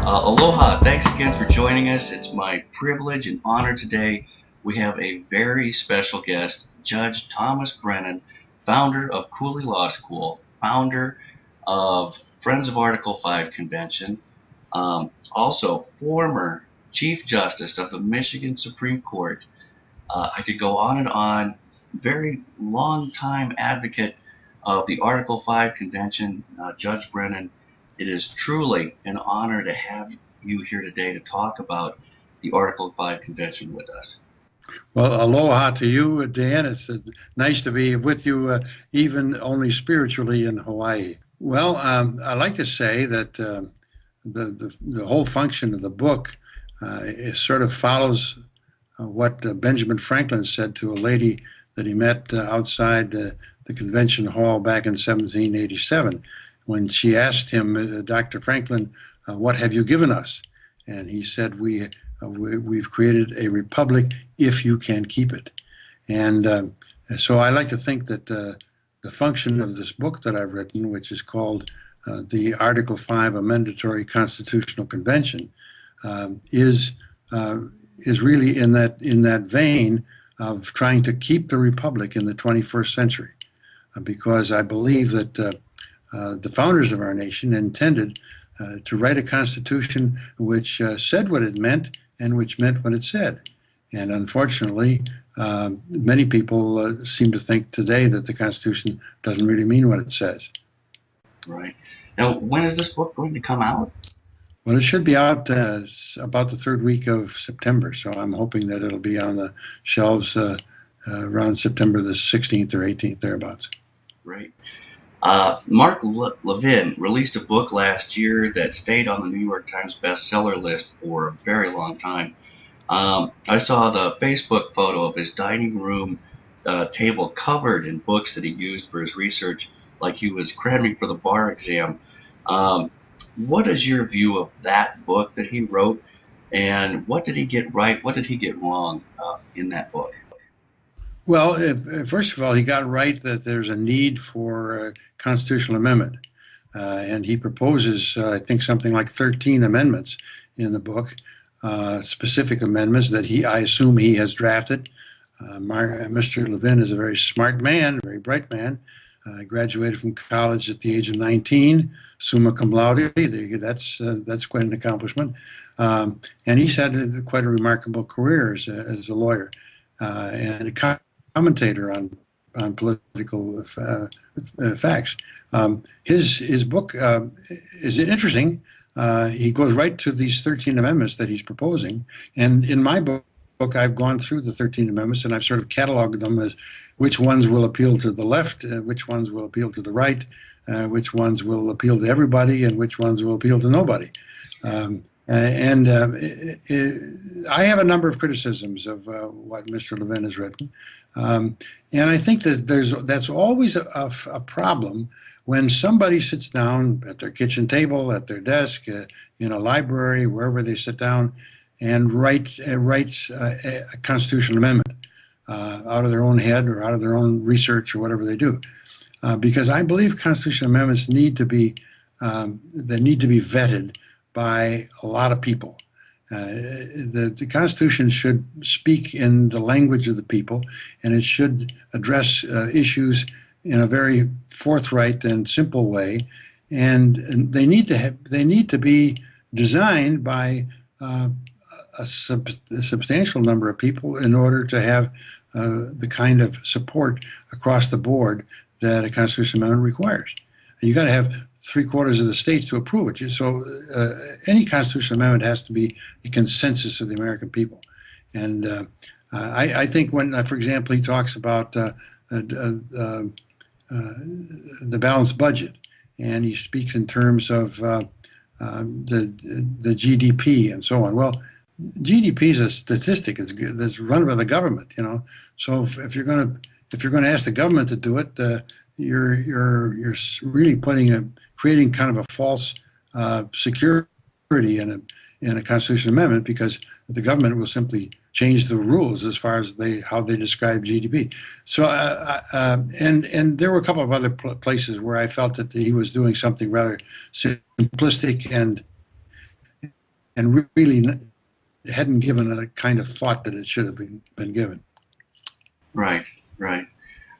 Aloha, thanks again for joining us. It's my privilege and honor today. We have a very special guest, Judge Thomas Brennan, founder of Cooley Law School, founder of Friends of Article 5 Convention, also former Chief Justice of the Michigan Supreme Court. I could go on and on. Very long time advocate of the Article 5 Convention, Judge Brennan. It is truly an honor to have you here today to talk about the Article 5 Convention with us. Well, aloha to you, Dan. It's nice to be with you, even only spiritually in Hawaii. Well, I like to say that the whole function of the book is sort of follows what Benjamin Franklin said to a lady that he met outside the convention hall back in 1787. When she asked him, Dr. Franklin, what have you given us? And he said, we've created a republic if you can keep it. And so I like to think that the function of this book that I've written, which is called the Article 5 Amendatory Constitutional Convention, is really in that vein of trying to keep the republic in the 21st century, because I believe that the founders of our nation intended to write a constitution which said what it meant and which meant what it said. And unfortunately, many people seem to think today that the Constitution doesn't really mean what it says. Right. Now, when is this book going to come out? Well, it should be out about the third week of September, so I'm hoping that it'll be on the shelves around September the 16th or 18th, thereabouts. Right. Mark Levin released a book last year that stayed on the New York Times bestseller list for a very long time. I saw the Facebook photo of his dining room table covered in books that he used for his research, like he was cramming for the bar exam. What is your view of that book that he wrote, and what did he get right, what did he get wrong in that book? Well, first of all, he got right that there's a need for a constitutional amendment. And he proposes, I think, something like 13 amendments in the book, specific amendments that I assume he has drafted. Mr. Levin is a very smart man, a very bright man. Graduated from college at the age of 19, summa cum laude. That's quite an accomplishment. And he's had quite a remarkable career as a lawyer and a commentator on political facts. His book is interesting. He goes right to these 13 amendments that he's proposing. And in my book, I've gone through the 13 amendments and I've sort of cataloged them as which ones will appeal to the left, which ones will appeal to the right, which ones will appeal to everybody, and which ones will appeal to nobody. I have a number of criticisms of what Mr. Levin has written. And I think that that's always a problem when somebody sits down at their kitchen table, at their desk, in a library, wherever they sit down, and writes a constitutional amendment out of their own head or out of their own research or whatever they do. Because I believe constitutional amendments need to be vetted by a lot of people. The Constitution should speak in the language of the people, and it should address issues in a very forthright and simple way. And they need to be designed by a substantial number of people in order to have the kind of support across the board that a constitutional amendment requires. You got to have 3/4 of the states to approve it. So any constitutional amendment has to be a consensus of the American people. And I think when, for example, he talks about the balanced budget, and he speaks in terms of the GDP and so on. Well, GDP is a statistic. It's run by the government, you know. So if you're going to ask the government to do it, you're really creating kind of a false security in a constitutional amendment, because the government will simply change the rules as far as how they describe GDP. So and there were a couple of other places where I felt that he was doing something rather simplistic and and really hadn't given a kind of thought that it should have been given. Right, right.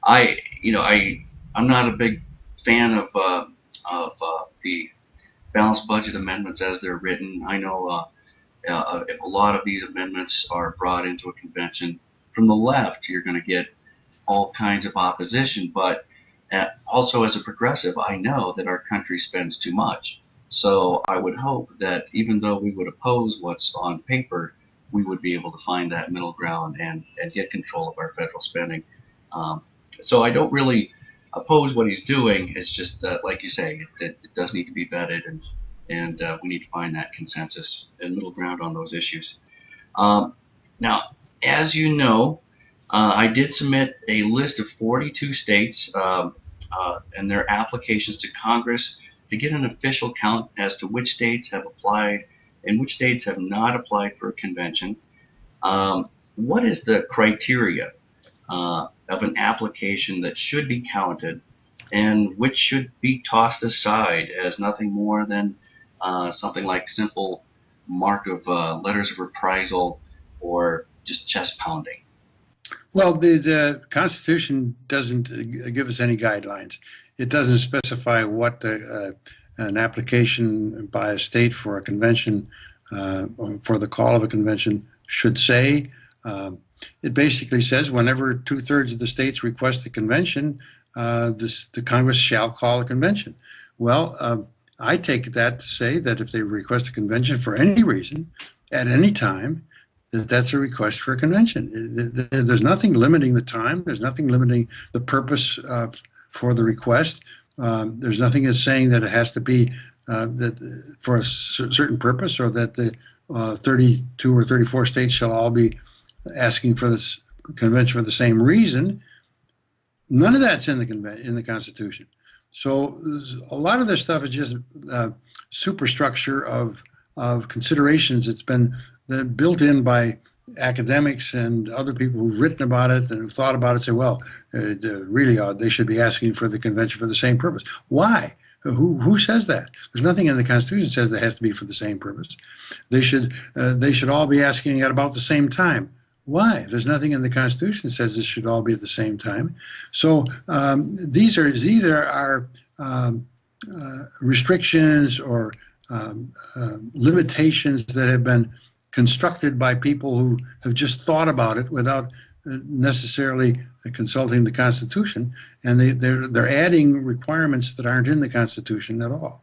I'm not a big fan of the balanced budget amendments as they're written. I know if a lot of these amendments are brought into a convention from the left, you're going to get all kinds of opposition. But also as a progressive, I know that our country spends too much. So I would hope that even though we would oppose what's on paper, we would be able to find that middle ground and get control of our federal spending. So I don't really oppose what he's doing. It's just that, like you say, it does need to be vetted, and we need to find that consensus and middle ground on those issues. Now, as you know, I did submit a list of 42 states and their applications to Congress to get an official count as to which states have applied and which states have not applied for a convention. What is the criteria of an application that should be counted and which should be tossed aside as nothing more than something like simple mark of letters of reprisal or just chest pounding? Well, the Constitution doesn't give us any guidelines. It doesn't specify what an application by a state for a convention, for the call of a convention, should say. It basically says whenever 2/3 of the states request a convention, the Congress shall call a convention. Well, I take that to say that if they request a convention for any reason, at any time, that's a request for a convention. There's nothing limiting the time. There's nothing limiting the purpose for the request. There's nothing that's saying that it has to be that for a certain purpose, or that the 32 or 34 states shall all be asking for this convention for the same reason. None of that's in the Constitution. So a lot of this stuff is just superstructure of considerations that's been built in by academics and other people who've written about it and have thought about it. Say, well, really, they should be asking for the convention for the same purpose. Why? Who says that? There's nothing in the Constitution that says it has to be for the same purpose. They should all be asking at about the same time. Why? There's nothing in the Constitution that says this should all be at the same time. So these are restrictions or limitations that have been constructed by people who have just thought about it without necessarily consulting the Constitution, and they're adding requirements that aren't in the Constitution at all.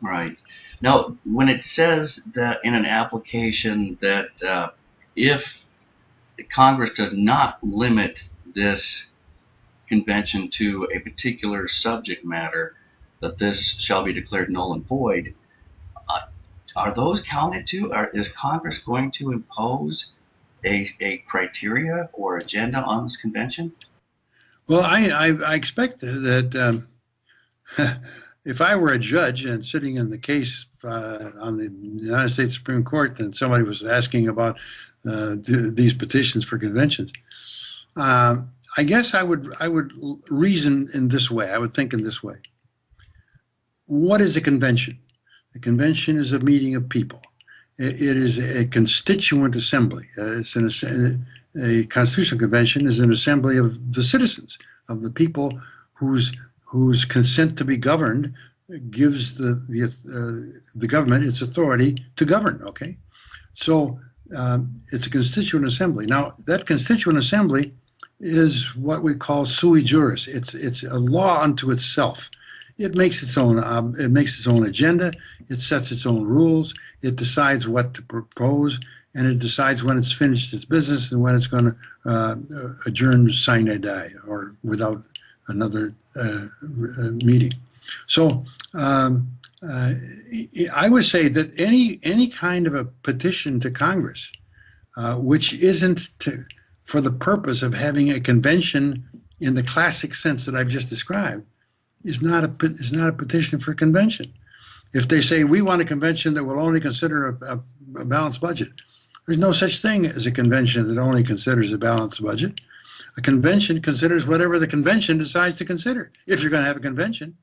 Right. Now, when it says that in an application that if Congress does not limit this convention to a particular subject matter, that this shall be declared null and void, are those counted too? Is Congress going to impose a criteria or agenda on this convention? Well, I expect that if I were a judge and sitting in the case on the United States Supreme Court, and somebody was asking about these petitions for conventions, I guess I would reason in this way. I would think in this way. What is a convention? A convention is a meeting of people. It is a constituent assembly. A constitutional convention is an assembly of the citizens, of the people whose consent to be governed gives the government its authority to govern. Okay, so it's a constituent assembly. Now that constituent assembly is what we call sui juris. It's a law unto itself. It makes its own agenda. It sets its own rules. It decides what to propose, and it decides when it's finished its business and when it's going to adjourn sine die, or without another meeting. So I would say that any kind of a petition to Congress, which isn't for the purpose of having a convention in the classic sense that I've just described, is not a petition for a convention. If they say we want a convention that will only consider a balanced budget, there's no such thing as a convention that only considers a balanced budget. A convention considers whatever the convention decides to consider, if you're going to have a convention.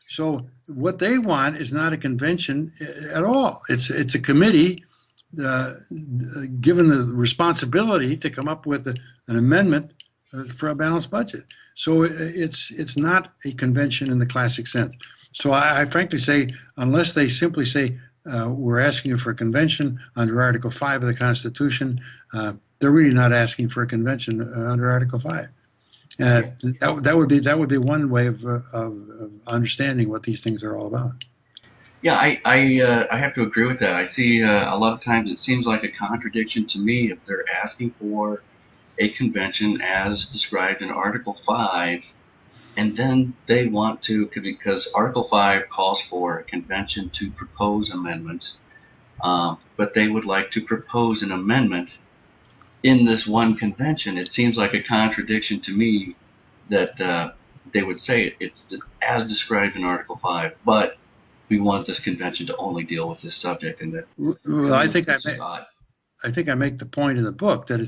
So what they want is not a convention at all. It's a committee uh, given the responsibility to come up with an amendment for a balanced budget. So it's not a convention in the classic sense. So I frankly say, unless they simply say we're asking you for a convention under Article 5 of the Constitution, they're really not asking for a convention under Article 5. That would be one way of understanding what these things are all about. Yeah, I have to agree with that. I see a lot of times it seems like a contradiction to me if they're asking for a convention as described in Article 5, and then they want to, because Article 5 calls for a convention to propose amendments, but they would like to propose an amendment in this one convention. It seems like a contradiction to me that they would say it's as described in Article 5, but we want this convention to only deal with this subject. And that, well, I think I make the point in the book that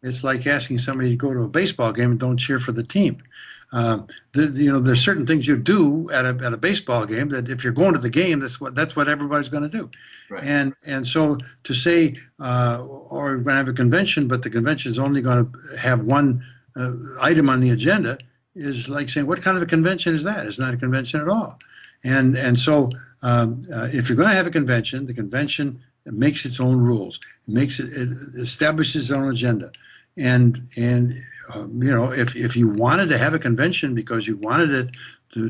it's like asking somebody to go to a baseball game and don't cheer for the team. There's certain things you do at a baseball game that if you're going to the game, that's what everybody's going to do. right. And so to say, or we're going to have a convention, but the convention is only going to have one item on the agenda is like saying, what kind of a convention is that? It's not a convention at all. And so if you're going to have a convention, the convention makes its own rules, it establishes its own agenda. And if you wanted to have a convention because you wanted it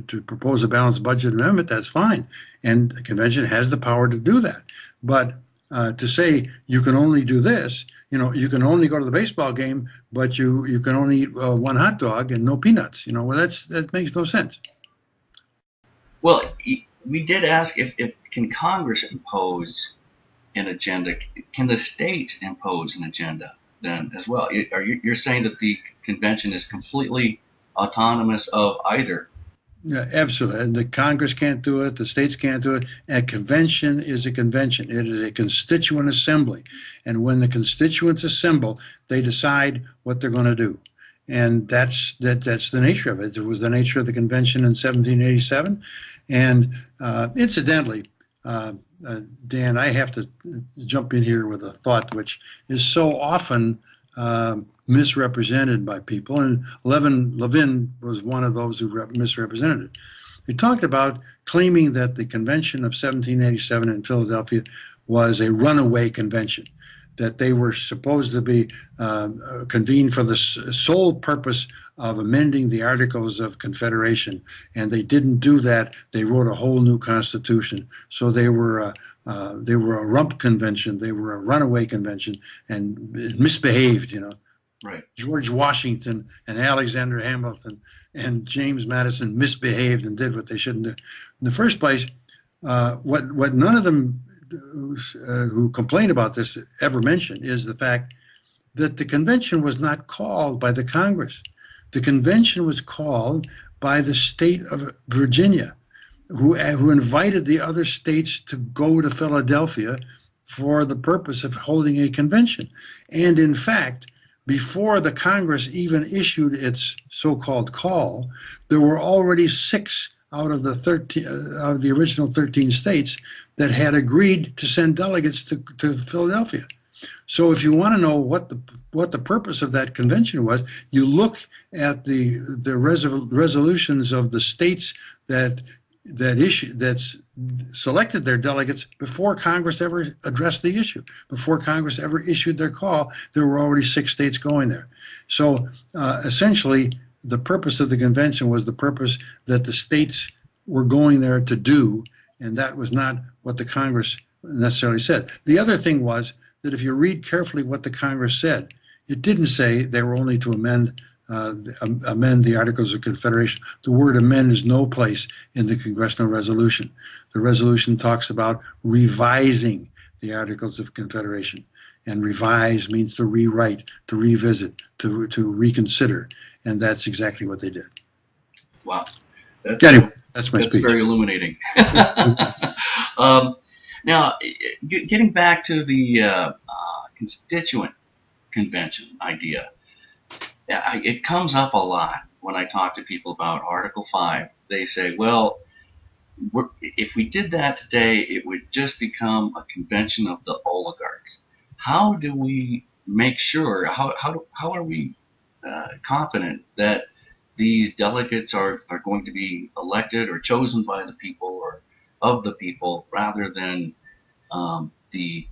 to propose a balanced budget amendment, that's fine. And the convention has the power to do that. But to say you can only do this, you can only go to the baseball game, but you can only eat one hot dog and no peanuts. Well, that makes no sense. Well, we did ask if can Congress impose an agenda? Can the states impose an agenda then as well? You're saying that the convention is completely autonomous of either? Yeah, absolutely. And the Congress can't do it. The states can't do it. A convention is a convention. It is a constituent assembly. And when the constituents assemble, they decide what they're going to do. And that's the nature of it. It was the nature of the convention in 1787. And incidentally, Dan, I have to jump in here with a thought which is so often misrepresented by people, and Levin was one of those who misrepresented it. He talked about claiming that the convention of 1787 in Philadelphia was a runaway convention, that they were supposed to be convened for the sole purpose of amending the Articles of Confederation, and they didn't do that. They wrote a whole new constitution. So they were a rump convention. They were a runaway convention and misbehaved. Right. George Washington and Alexander Hamilton and James Madison misbehaved and did what they shouldn't do. In the first place, what none of them who complain about this ever mention is the fact that the convention was not called by the Congress. The convention was called by the state of Virginia, who invited the other states to go to Philadelphia for the purpose of holding a convention. And in fact, before the Congress even issued its so-called call, there were already 6 out of the original 13 states that had agreed to send delegates to Philadelphia. So if you want to know what the purpose of that convention was, you look at the resolutions of the states that selected their delegates before Congress ever addressed the issue. Before Congress ever issued their call, there were already 6 states going there. So essentially, the purpose of the convention was the purpose that the states were going there to do, and that was not what the Congress necessarily said. The other thing was that if you read carefully what the Congress said, it didn't say they were only to amend the Articles of Confederation. The word amend is no place in the congressional resolution. The resolution talks about revising the Articles of Confederation. And revise means to rewrite, to revisit, to reconsider. And that's exactly what they did. Wow. Anyway, that's my speech. That's very illuminating. Now, getting back to the constituent convention idea, it comes up a lot when I talk to people about Article 5. They say, well, if we did that today, it would just become a convention of the oligarchs. How do we make sure? How are we confident that these delegates are going to be elected or chosen by the people or of the people rather than the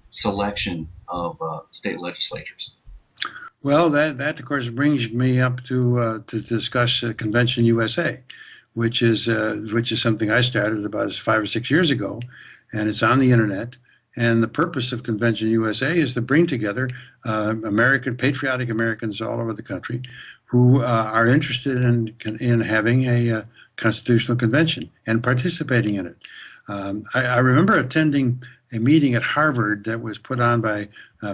selection of state legislatures? Well, that of course brings me up to discuss Convention USA, which is something I started about 5 or 6 years ago, and it's on the internet. And the purpose of Convention USA is to bring together patriotic Americans all over the country who are interested in having a constitutional convention and participating in it. I remember attending a meeting at Harvard that was put on by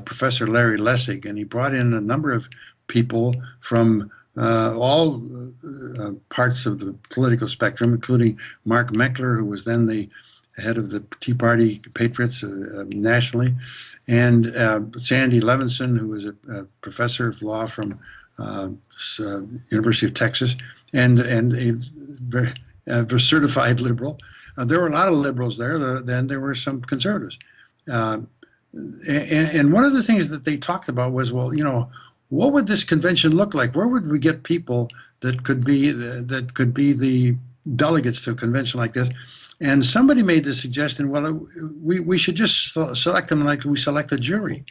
Professor Larry Lessig, and he brought in a number of people from all parts of the political spectrum, including Mark Meckler, who was then the head of the Tea Party Patriots nationally, and Sandy Levinson, who was a professor of law from University of Texas, and a certified liberal. There were a lot of liberals there. Then there were some conservatives. And one of the things that they talked about was, well, what would this convention look like? Where would we get people that could be the delegates to a convention like this? And somebody made the suggestion, well, we should just select them like we select a jury.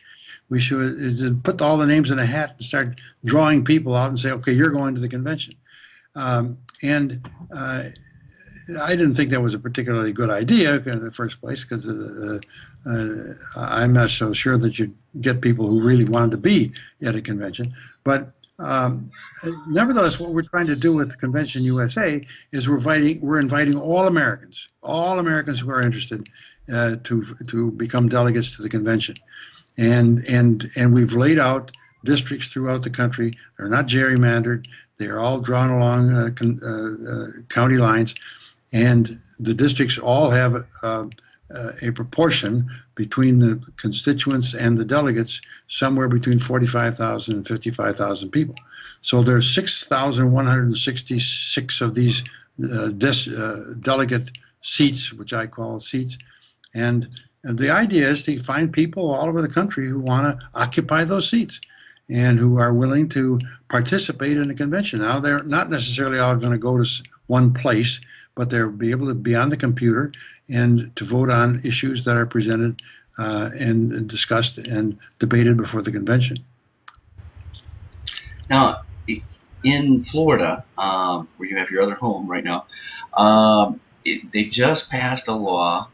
We should put all the names in a hat and start drawing people out and say, okay, you're going to the convention. I didn't think that was a particularly good idea in the first place, because I'm not so sure that you'd get people who really wanted to be at a convention. But nevertheless, what we're trying to do with Convention USA is we're inviting all Americans who are interested to become delegates to the convention, and we've laid out districts throughout the country. They're not gerrymandered. They are all drawn along county lines. And the districts all have a proportion between the constituents and the delegates, somewhere between 45,000 and 55,000 people. So there's 6,166 of these delegate seats, which I call seats. And the idea is to find people all over the country who want to occupy those seats and who are willing to participate in the convention. Now, they're not necessarily all going to go to one place, but they'll be able to be on the computer and to vote on issues that are presented and discussed and debated before the convention. Now, in Florida, where you have your other home right now, they just passed a law,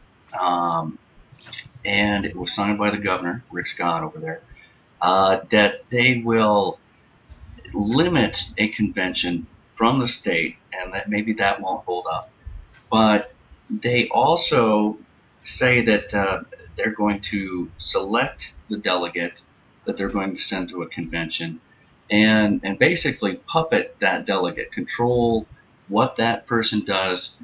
and it was signed by the governor, Rick Scott, over there, that they will limit a convention from the state, and that maybe that won't hold up. But they also say that they're going to select the delegate that they're going to send to a convention, and basically puppet that delegate, control what that person does.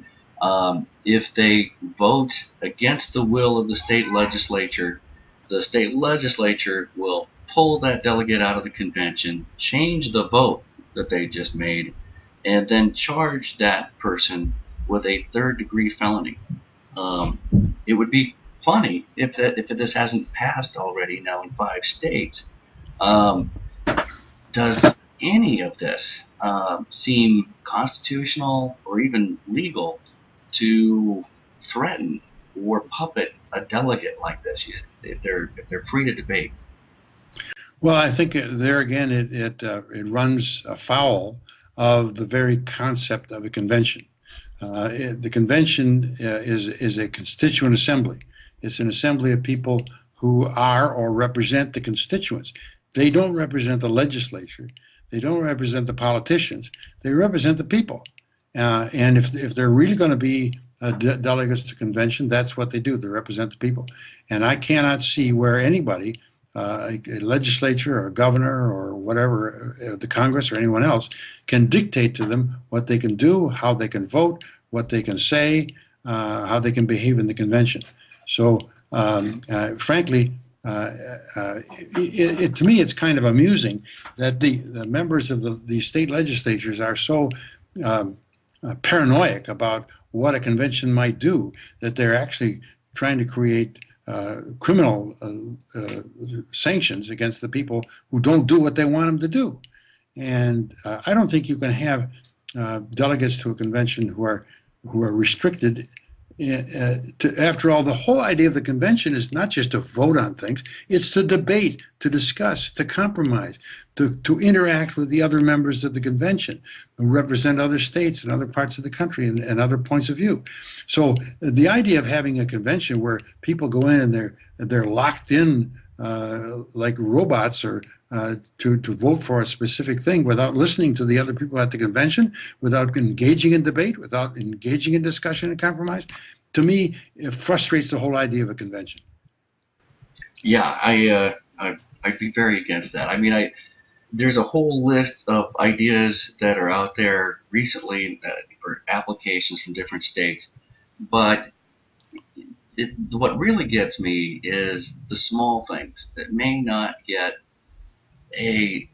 If they vote against the will of the state legislature will pull that delegate out of the convention, change the vote that they just made, and then charge that person with a third-degree felony. It would be funny if this hasn't passed already now in 5 states. Does any of this seem constitutional or even legal to threaten or puppet a delegate like this if they're free to debate? Well, I think there again it runs afoul of the very concept of a convention. The convention is a constituent assembly. It's an assembly of people who are or represent the constituents. They don't represent the legislature. They don't represent the politicians. They represent the people. And if they're really going to be delegates to convention, that's what they do. They represent the people. And I cannot see where anybody, a legislature or a governor or whatever, the Congress or anyone else, can dictate to them what they can do, how they can vote, what they can say, how they can behave in the convention. So, frankly, to me, it's kind of amusing that the members of the state legislatures are so paranoid about what a convention might do, that they're actually trying to create criminal sanctions against the people who don't do what they want them to do. And I don't think you can have delegates to a convention who are restricted. After all, the whole idea of the convention is not just to vote on things; it's to debate, to discuss, to compromise, to interact with the other members of the convention who represent other states and other parts of the country and other points of view. So the idea of having a convention where people go in and they're locked in like robots or to vote for a specific thing without listening to the other people at the convention, without engaging in debate, without engaging in discussion and compromise, to me, it frustrates the whole idea of a convention. Yeah, I'd be very against that. I mean, there's a whole list of ideas that are out there recently for applications from different states, but what really gets me is the small things that may not get a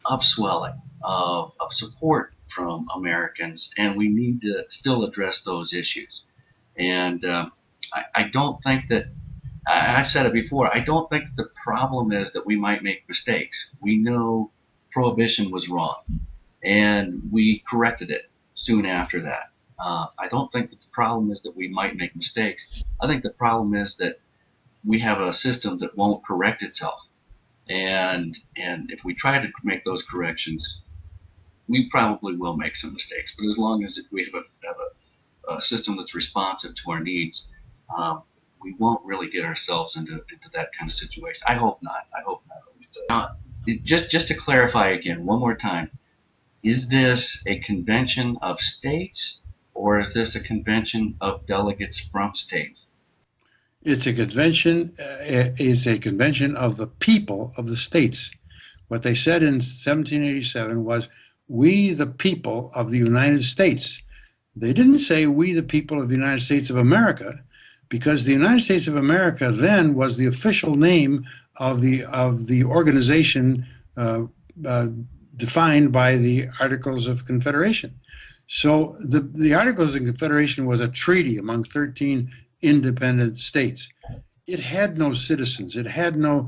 upswelling of support from Americans, and we need to still address those issues. And I don't think that, I've said it before, I don't think the problem is that we might make mistakes. We know prohibition was wrong, and we corrected it soon after that. I don't think that the problem is that we might make mistakes. I think the problem is that we have a system that won't correct itself. And if we try to make those corrections, we probably will make some mistakes. But as long as we have a system that's responsive to our needs, we won't really get ourselves into that kind of situation. I hope not. I hope not. At least. Just to clarify again, one more time, is this a convention of states, or is this a convention of delegates from states? It's a convention. It's a convention of the people of the states. What they said in 1787 was, "We, the people of the United States." They didn't say, "We, the people of the United States of America," because the United States of America then was the official name of the organization defined by the Articles of Confederation. So the Articles of Confederation was a treaty among 13 independent states. It had no citizens. It had no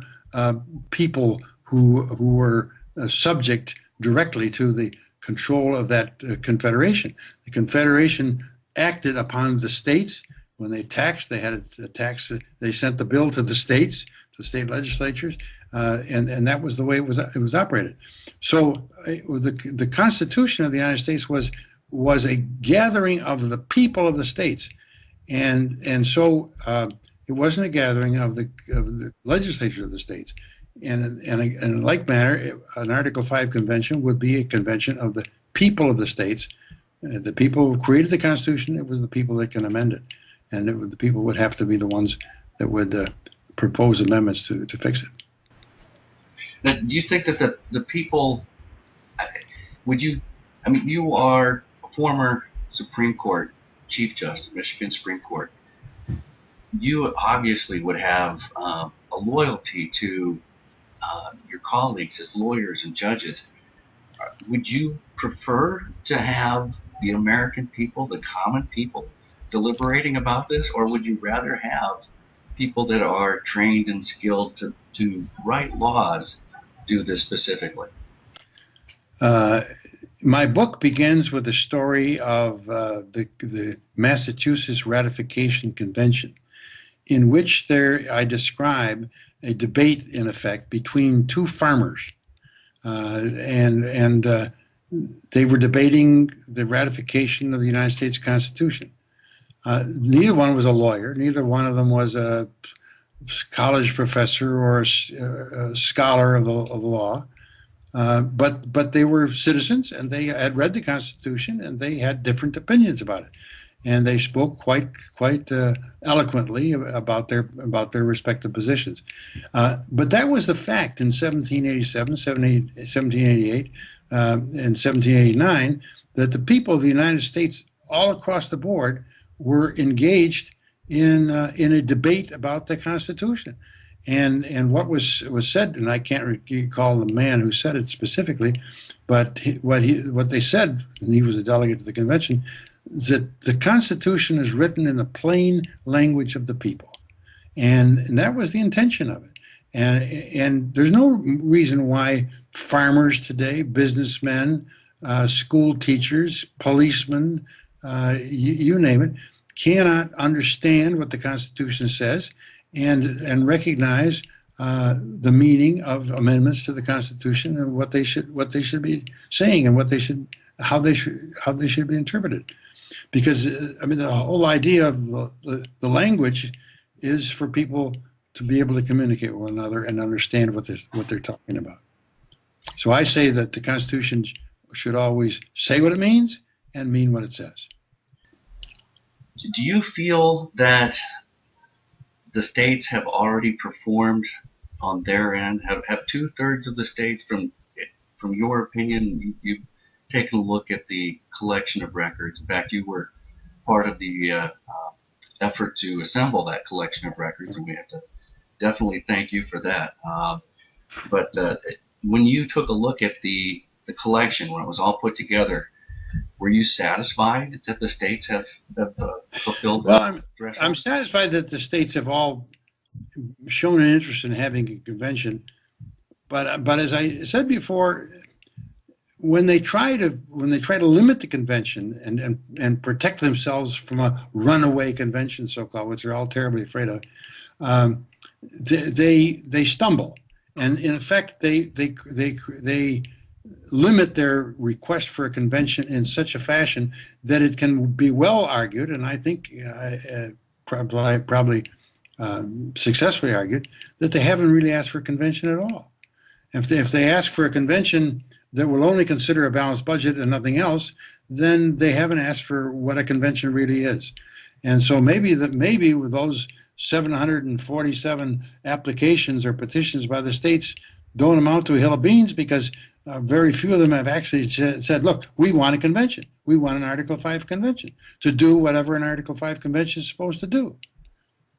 people who were subject directly to the control of that confederation. The confederation acted upon the states. When they taxed, they had a tax. They sent the bill to the states, to state legislatures, and that was the way it was operated. So the Constitution of the United States was a gathering of the people of the states. And so it wasn't a gathering of the legislature of the states. And in like manner, an Article 5 convention would be a convention of the people of the states. The people who created the Constitution, it was the people that can amend it. And the people would have to be the ones that would propose amendments to fix it. Now, do you think that the people, you are a former Supreme Court Chief Justice, Michigan Supreme Court. You obviously would have a loyalty to your colleagues as lawyers and judges. Would you prefer to have the American people, the common people, deliberating about this, or would you rather have people that are trained and skilled to write laws do this specifically? My book begins with the story of the Massachusetts Ratification Convention, in which I describe a debate, in effect, between two farmers. And they were debating the ratification of the United States Constitution. Neither one was a lawyer. Neither one of them was a college professor or a scholar of the law. But they were citizens, and they had read the Constitution, and they had different opinions about it, and they spoke quite eloquently about their respective positions. But that was the fact in 1787, 1788, and 1789, that the people of the United States all across the board were engaged in a debate about the Constitution. And what was said, and I can't recall the man who said it specifically, but what they said, and he was a delegate to the convention, that the Constitution is written in the plain language of the people. And that was the intention of it. And there's no reason why farmers today, businessmen, school teachers, policemen, you name it, cannot understand what the Constitution says and recognize the meaning of amendments to the Constitution and what they should be saying and how they should be interpreted. Because I mean, the whole idea of the language is for people to be able to communicate with one another and understand what they're talking about. So I say that the Constitution should always say what it means and mean what it says. Do you feel that the states have already performed on their end? Have 2/3 of the states, from your opinion, you've taken a look at the collection of records. In fact, you were part of the effort to assemble that collection of records, and we have to definitely thank you for that. But when you took a look at the collection, when it was all put together, were you satisfied that the states have fulfilled Well, that threshold? I'm satisfied that the states have all shown an interest in having a convention. But as I said before, when they try to limit the convention and protect themselves from a runaway convention, so-called, which they're all terribly afraid of, they stumble, and in effect they limit their request for a convention in such a fashion that it can be well argued, and I think probably successfully argued, that they haven't really asked for a convention at all. If they ask for a convention that will only consider a balanced budget and nothing else, then they haven't asked for what a convention really is. And so maybe with those 747 applications or petitions by the states don't amount to a hill of beans, because very few of them have actually said, look, we want a convention. We want an Article 5 convention to do whatever an Article 5 convention is supposed to do.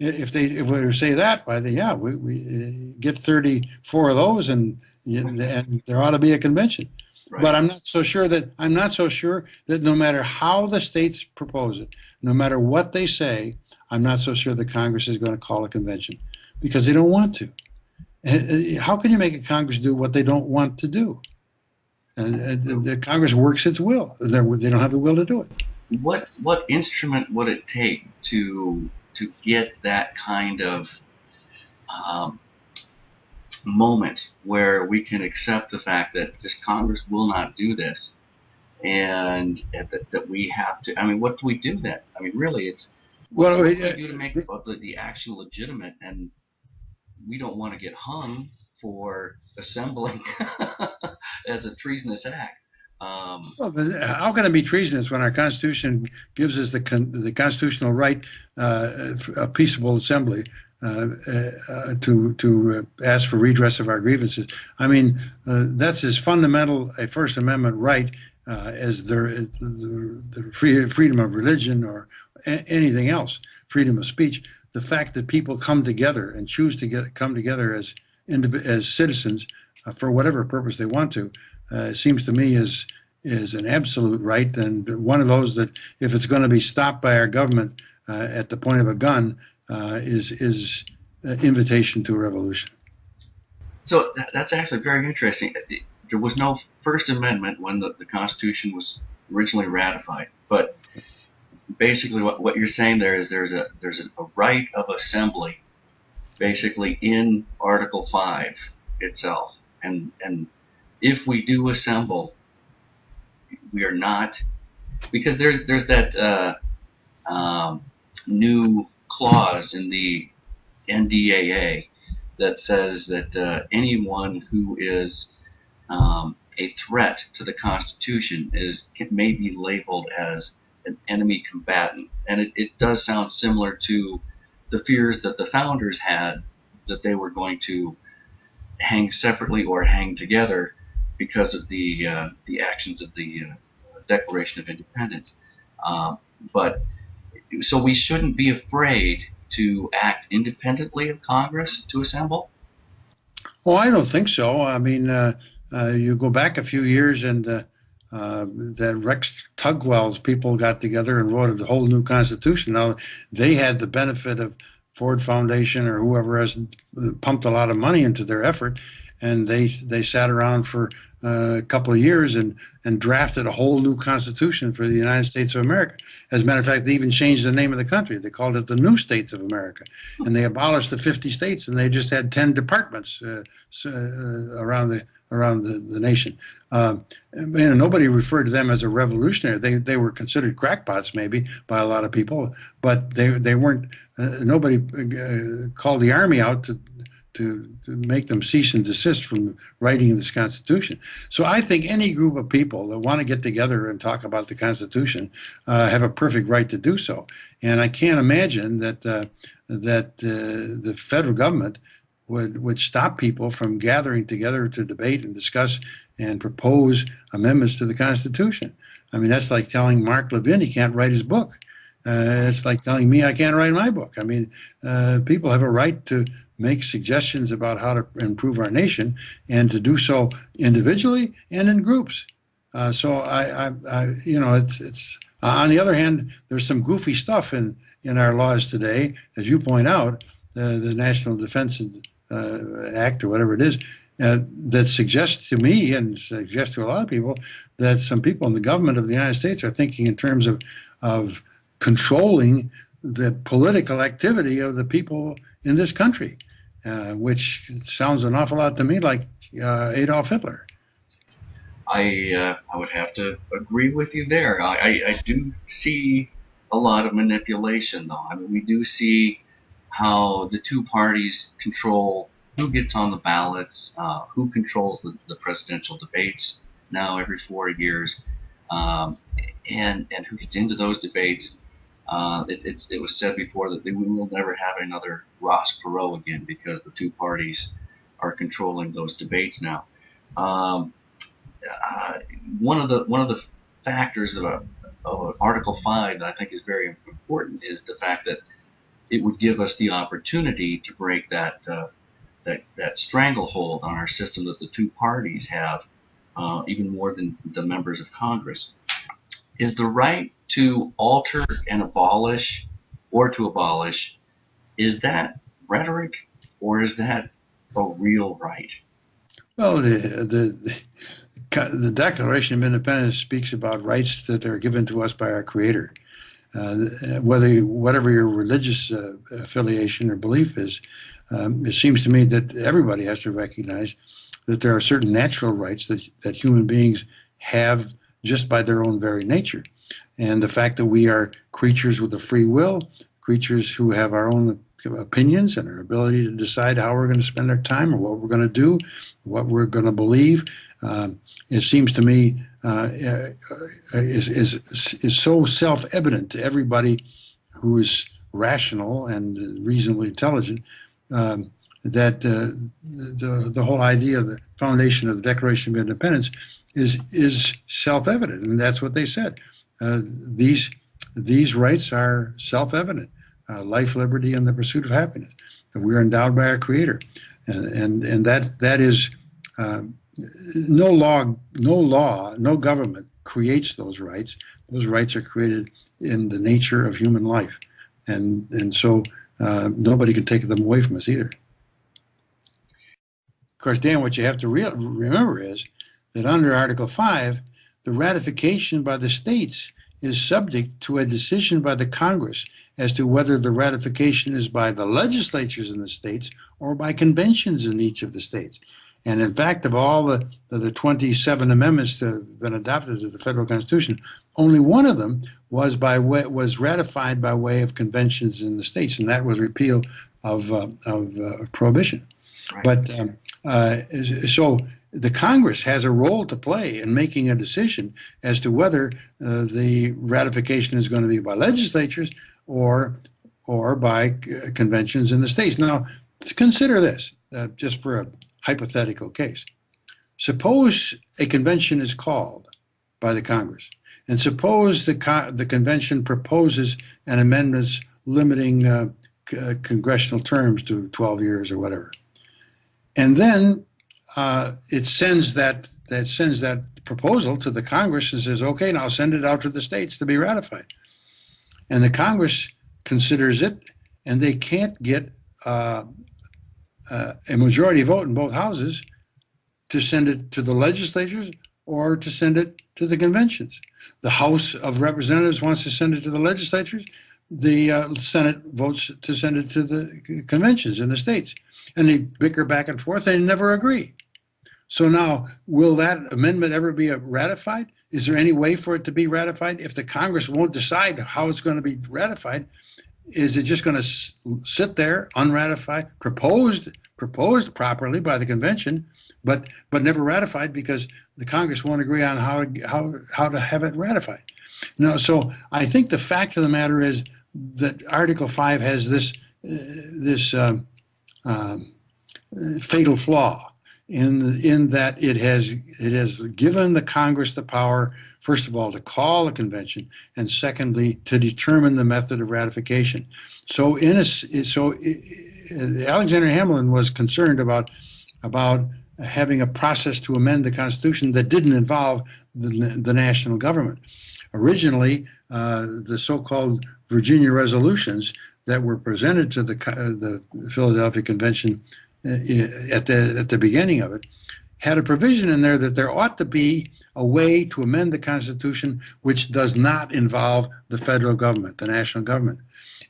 If we were to say that, why, we get 34 of those, and there ought to be a convention. Right. But I'm not so sure that no matter how the states propose it, no matter what they say, I'm not so sure that Congress is going to call a convention, because they don't want to. How can you make a Congress do what they don't want to do? The Congress works its will. They don't have the will to do it. What instrument would it take to get that kind of moment where we can accept the fact that this Congress will not do this, and that we have to? I mean, what do we do then? I mean, really, it's what do we do to make the action legitimate? And we don't want to get hung for assembling as a treasonous act. Well, how can it be treasonous when our Constitution gives us the constitutional right, a peaceable assembly, to ask for redress of our grievances? I mean, that's as fundamental a First Amendment right as the freedom of religion or anything else, freedom of speech. The fact that people come together and choose to come together as citizens for whatever purpose they want to, seems to me is an absolute right, and one of those that, if it's going to be stopped by our government at the point of a gun, is an invitation to a revolution. So that's actually very interesting. There was no First Amendment when the Constitution was originally ratified, but basically what you're saying there is there's a right of assembly, basically in Article 5 itself, and if we do assemble, we are not, because there's that new clause in the NDAA that says that anyone who is a threat to the Constitution may be labeled as an enemy combatant, and it does sound similar to the fears that the founders had, that they were going to hang separately or hang together because of the actions of the Declaration of Independence. But so we shouldn't be afraid to act independently of Congress to assemble? Oh, I don't think so. I mean, you go back a few years, and that Rex Tugwell's people got together and wrote a whole new constitution. Now, they had the benefit of Ford Foundation or whoever has pumped a lot of money into their effort, and they sat around for a couple of years and drafted a whole new constitution for the United States of America. As a matter of fact, they even changed the name of the country. They called it the New States of America, and they abolished the 50 states, and they just had 10 departments around the nation. Nobody referred to them as a revolutionary. They were considered crackpots maybe by a lot of people, but they weren't. Nobody called the army out to make them cease and desist from writing this Constitution. So I think any group of people that want to get together and talk about the Constitution have a perfect right to do so. And I can't imagine that the federal government would stop people from gathering together to debate and discuss and propose amendments to the Constitution. I mean, that's like telling Mark Levin he can't write his book. It's like telling me I can't write my book. I mean, people have a right to make suggestions about how to improve our nation, and to do so individually and in groups. So it's on the other hand, there's some goofy stuff in our laws today, as you point out, the National Defense Act or whatever it is, that suggests to me and suggests to a lot of people that some people in the government of the United States are thinking in terms of controlling the political activity of the people in this country, which sounds an awful lot to me like Adolf Hitler. I would have to agree with you there. I do see a lot of manipulation, though. I mean, we do see how the two parties control who gets on the ballots, who controls the presidential debates now every 4 years, and who gets into those debates. It was said before that we will never have another Ross Perot again because the two parties are controlling those debates now. One of the factors of Article 5 that I think is very important is the fact that it would give us the opportunity to break that stranglehold on our system that the two parties have, even more than the members of Congress. Is the right to alter and abolish, or to abolish, is that rhetoric, or is that a real right? Well, the Declaration of Independence speaks about rights that are given to us by our Creator. Whatever your religious affiliation or belief is, it seems to me that everybody has to recognize that there are certain natural rights that human beings have just by their own very nature. And the fact that we are creatures with a free will, creatures who have our own opinions and our ability to decide how we're going to spend our time or what we're going to do, what we're going to believe, it seems to me is so self-evident to everybody who is rational and reasonably intelligent, that the whole idea of the foundation of the Declaration of Independence is self-evident, and that's what they said. These rights are self-evident: life, liberty, and the pursuit of happiness. We are endowed by our Creator, and that is no government creates those rights. Those rights are created in the nature of human life, and so nobody can take them away from us either. Of course, Dan, what you have to remember is that under Article 5, the ratification by the states is subject to a decision by the Congress as to whether the ratification is by the legislatures in the states or by conventions in each of the states. And in fact, of all the 27 amendments that have been adopted to the federal Constitution, only one of them was ratified by way of conventions in the states, and that was repeal of prohibition. Right. But so the Congress has a role to play in making a decision as to whether the ratification is going to be by legislatures or by conventions in the states. Now, consider this, just for a hypothetical case. Suppose a convention is called by the Congress, and suppose the convention proposes an amendment limiting congressional terms to 12 years or whatever. And then it sends that proposal to the Congress and says, okay, now send it out to the states to be ratified. And the Congress considers it, and they can't get a majority vote in both houses to send it to the legislatures or to send it to the conventions. The House of Representatives wants to send it to the legislatures. The Senate votes to send it to the conventions in the states. And they bicker back and forth. They never agree. So now, will that amendment ever be ratified? Is there any way for it to be ratified? If the Congress won't decide how it's going to be ratified, is it just going to sit there unratified, proposed properly by the convention, but never ratified because the Congress won't agree on how to have it ratified? No, so I think the fact of the matter is that Article 5 has this fatal flaw in that it has given the Congress the power, first of all, to call a convention, and secondly, to determine the method of ratification. So Alexander Hamilton was concerned about having a process to amend the Constitution that didn't involve the national government. Originally, the so-called Virginia resolutions that were presented to the Philadelphia Convention at the beginning of it had a provision in there that there ought to be a way to amend the Constitution which does not involve the federal government, the national government.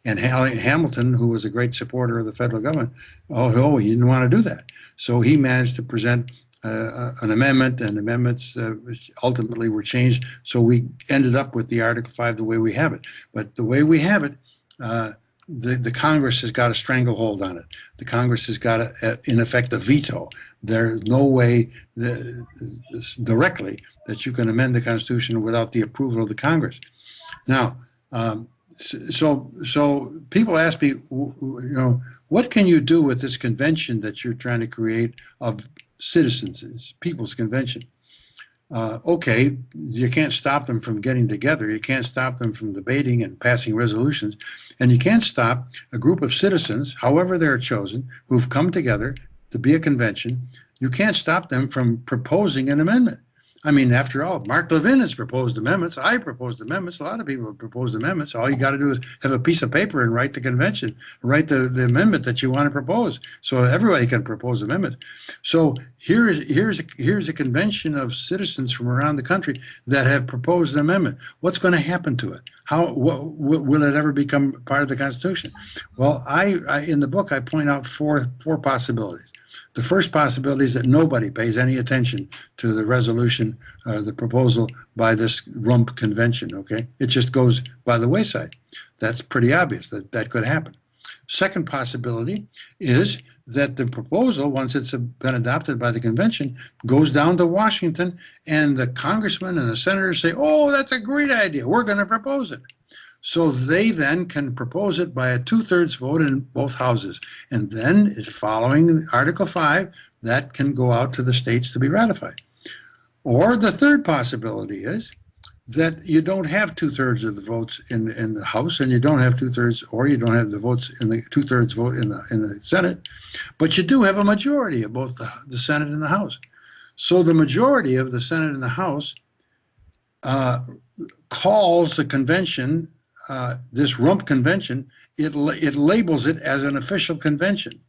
And Hamilton, who was a great supporter of the federal government, he didn't want to do that. So he managed to present an amendment, and amendments which ultimately were changed. So we ended up with the Article 5 the way we have it. But the way we have it, the Congress has got a stranglehold on it. The Congress has got, in effect, a veto. There's no way directly that you can amend the Constitution without the approval of the Congress. Now, so people ask me, what can you do with this convention that you're trying to create of citizens, people's convention? Okay, you can't stop them from getting together. You can't stop them from debating and passing resolutions. And you can't stop a group of citizens, however they're chosen, who've come together to be a convention. You can't stop them from proposing an amendment. I mean, after all, Mark Levin has proposed amendments. I proposed amendments. A lot of people have proposed amendments. All you got to do is have a piece of paper and write the convention, write the amendment that you want to propose. So everybody can propose amendments. So here's a convention of citizens from around the country that have proposed an amendment. What's going to happen to it? Will it ever become part of the Constitution? Well, I in the book I point out four possibilities. The first possibility is that nobody pays any attention to the resolution, the proposal by this rump convention, okay? It just goes by the wayside. That's pretty obvious that could happen. Second possibility is that the proposal, once it's been adopted by the convention, goes down to Washington, and the congressmen and the senators say, oh, that's a great idea. We're going to propose it. So they then can propose it by a 2/3 vote in both houses. And then, following Article 5, that can go out to the states to be ratified. Or the third possibility is that you don't have 2/3 of the votes in the House, and you don't have 2/3, or you don't have the votes in the 2/3 vote in the Senate, but you do have a majority of both the Senate and the House. So the majority of the Senate and the House calls the convention, this rump convention, it labels it as an official convention.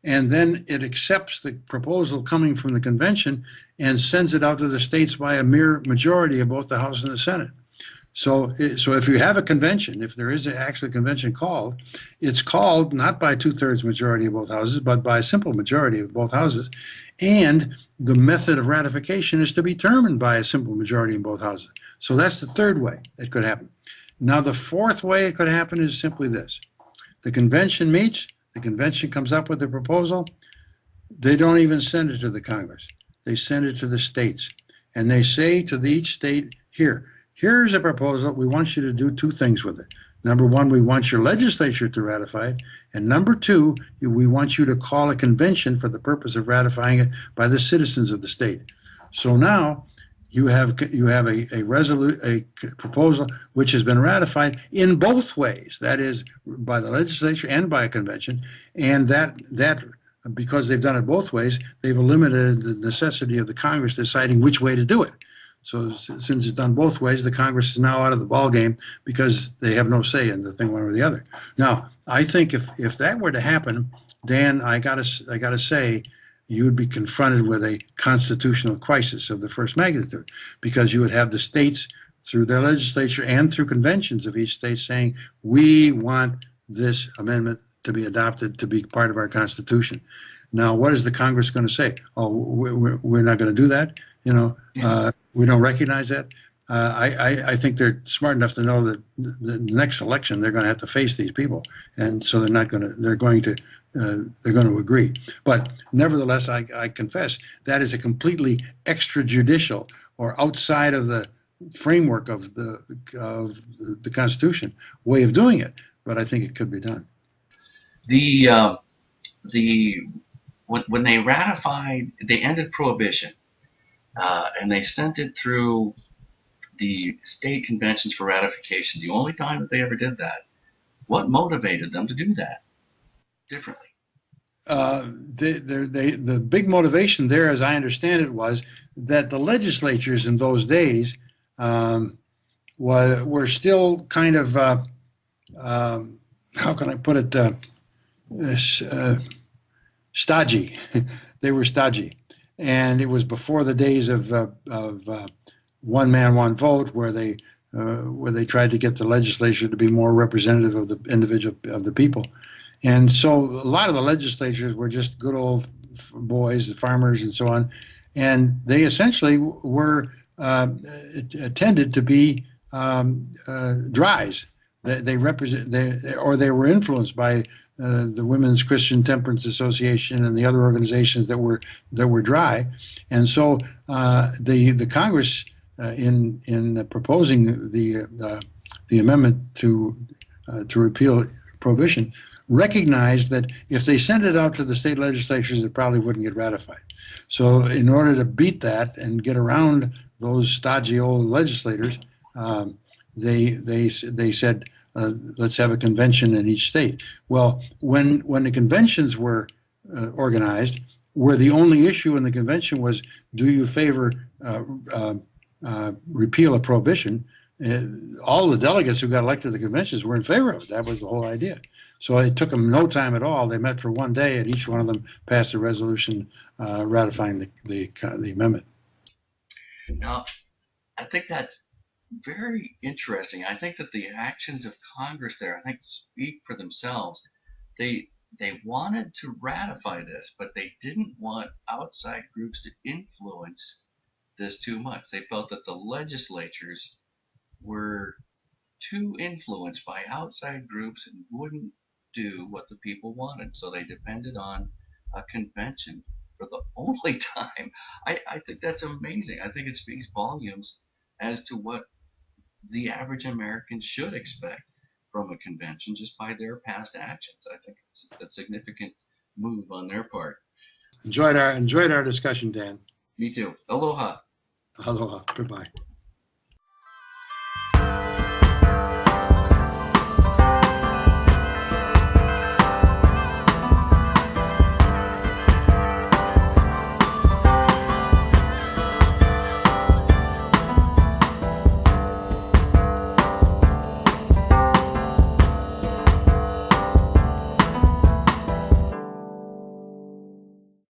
And then it accepts the proposal coming from the convention and sends it out to the states by a mere majority of both the House and the Senate. So if you have a convention, if there is actually a convention called, it's called not by 2/3 majority of both houses, but by a simple majority of both houses. And the method of ratification is to be determined by a simple majority in both houses. So that's the third way it could happen. Now, the fourth way it could happen is simply this. The convention meets, the convention comes up with a proposal. They don't even send it to the Congress. They send it to the states. And they say to each state, here's a proposal. We want you to do two things with it. Number one, we want your legislature to ratify it. And number two, we want you to call a convention for the purpose of ratifying it by the citizens of the state. So now, you have a proposal which has been ratified in both ways, that is, by the legislature and by a convention, and that because they've done it both ways, they've eliminated the necessity of the Congress deciding which way to do it. So since it's done both ways, the Congress is now out of the ballgame because they have no say in the thing one or the other. Now, I think if that were to happen, Dan, I gotta say, you would be confronted with a constitutional crisis of the first magnitude, because you would have the states through their legislature and through conventions of each state saying, we want this amendment to be adopted to be part of our Constitution. Now, what is the Congress going to say? Oh, we're not going to do that. We don't recognize that. I think they're smart enough to know that the next election they're going to have to face these people, and so they're not going to. They're going to agree. But nevertheless, I confess that is a completely extrajudicial or outside of the framework of the Constitution way of doing it. But I think it could be done. When they ratified, they ended prohibition, and they sent it through the state conventions for ratification. The only time that they ever did that. What motivated them to do that differently? The big motivation there, as I understand it, was that the legislatures in those days were still kind of how can I put it, stodgy. They were stodgy, and it was before the days of one man, one vote, where they tried to get the legislature to be more representative of the individual of the people. And so a lot of the legislatures were just good old boys, farmers, and so on, and they essentially were tended to be dries. They were influenced by the Women's Christian Temperance Association and the other organizations that were dry, and so the Congress in proposing the amendment to repeal prohibition recognized that if they sent it out to the state legislatures, it probably wouldn't get ratified. So in order to beat that and get around those stodgy old legislators, they said, let's have a convention in each state. Well, when the conventions were organized, where the only issue in the convention was, do you favor repeal of prohibition, all the delegates who got elected to the conventions were in favor of it. That was the whole idea. So it took them no time at all. They met for one day, and each one of them passed a resolution ratifying the amendment. Now, I think that's very interesting. I think that the actions of Congress there, I think, speak for themselves. They wanted to ratify this, but they didn't want outside groups to influence this too much. They felt that the legislatures were too influenced by outside groups and wouldn't do what the people wanted. So they depended on a convention for the only time. I think that's amazing. I think it speaks volumes as to what the average American should expect from a convention just by their past actions. I think it's a significant move on their part. Enjoyed our discussion, Dan. Me too. Aloha. Aloha. Goodbye.